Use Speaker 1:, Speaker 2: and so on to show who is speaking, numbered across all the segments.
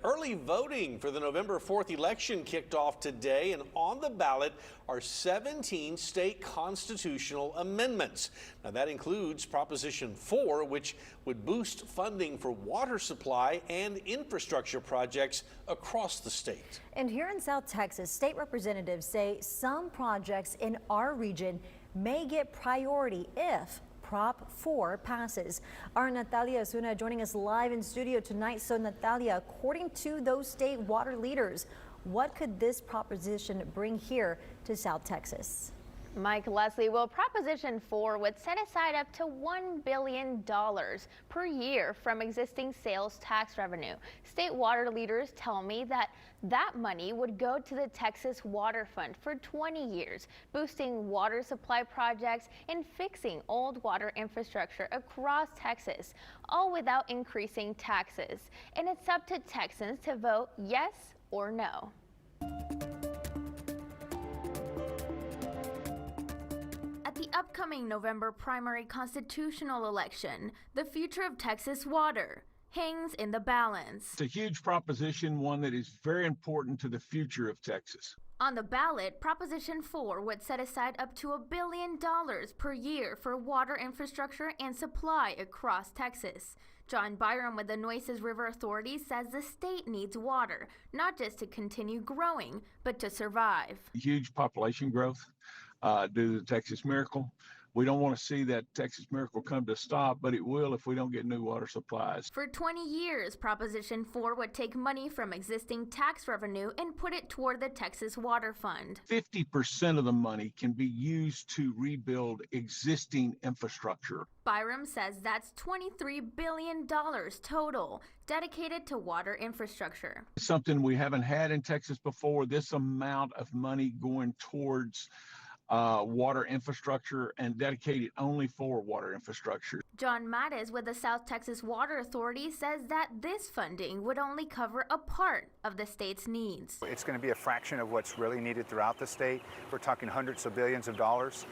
Speaker 1: Early voting for the November 4th election kicked off today, and on the ballot are 17 state constitutional amendments. Now, that includes Proposition 4, which would boost funding for water supply and infrastructure projects across the state.
Speaker 2: And here in South Texas, state representatives say some projects in our region may get priority if Prop 4 passes. Our Natalia Osuna joining us live in studio tonight. So Natalia, according to those state water leaders, what could this proposition bring here to South Texas?
Speaker 3: Mike, Leslie, well, Proposition 4 would set aside up to $1 billion per year from existing sales tax revenue. State water leaders tell me that money would go to the Texas Water Fund for 20 years, boosting water supply projects and fixing old water infrastructure across Texas, all without increasing taxes. And it's up to Texans to vote yes or no. At the upcoming November primary constitutional election, the future of Texas water hangs in the balance.
Speaker 4: It's a huge proposition, one that is very important to the future of Texas.
Speaker 3: On the ballot, Proposition 4 would set aside up to $1 billion per year for water infrastructure and supply across Texas. John Byram with the Nueces River Authority says the state needs water, not just to continue growing, but to survive.
Speaker 4: Huge population growth due to the Texas Miracle. We don't want to see that Texas Miracle come to a stop, but it will if we don't get new water supplies.
Speaker 3: For 20 years, Proposition 4 would take money from existing tax revenue and put it toward the Texas Water Fund.
Speaker 4: 50% of the money can be used to rebuild existing infrastructure.
Speaker 3: Byram says that's $23 billion total dedicated to water infrastructure.
Speaker 4: It's something we haven't had in Texas before, this amount of money going towards water infrastructure and dedicated only for water infrastructure.
Speaker 3: John Mattis with the South Texas Water Authority says that this funding would only cover a part of the state's needs.
Speaker 5: It's going to be a fraction of what's really needed throughout the state. We're talking hundreds of billions of dollars,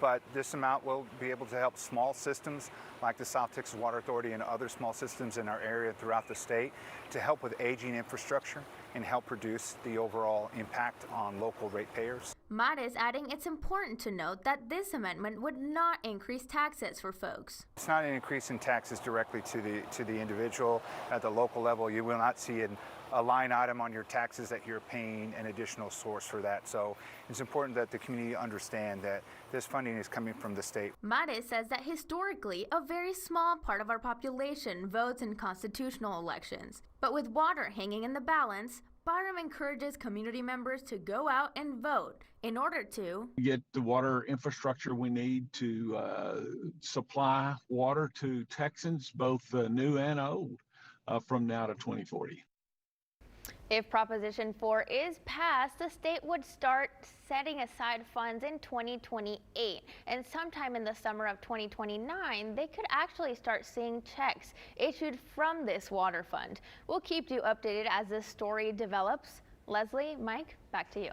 Speaker 5: but this amount will be able to help small systems like the South Texas Water Authority and other small systems in our area throughout the state to help with aging infrastructure and help reduce the overall impact on local ratepayers.
Speaker 3: Mattis adding it's important to note that this amendment would not increase taxes for folks.
Speaker 5: It's not an increase in taxes directly to the individual. At the local level, you will not see a line item on your taxes that you're paying an additional source for that. So it's important that the community understand that this funding is coming from the state.
Speaker 3: Mattis says that historically, a very small part of our population votes in constitutional elections. But with water hanging in the balance, Byram encourages community members to go out and vote in order to
Speaker 4: get the water infrastructure we need to supply water to Texans, both new and old, from now to 2040.
Speaker 3: If Proposition 4 is passed, the state would start setting aside funds in 2028. And sometime in the summer of 2029, they could actually start seeing checks issued from this water fund. We'll keep you updated as this story develops. Leslie, Mike, back to you.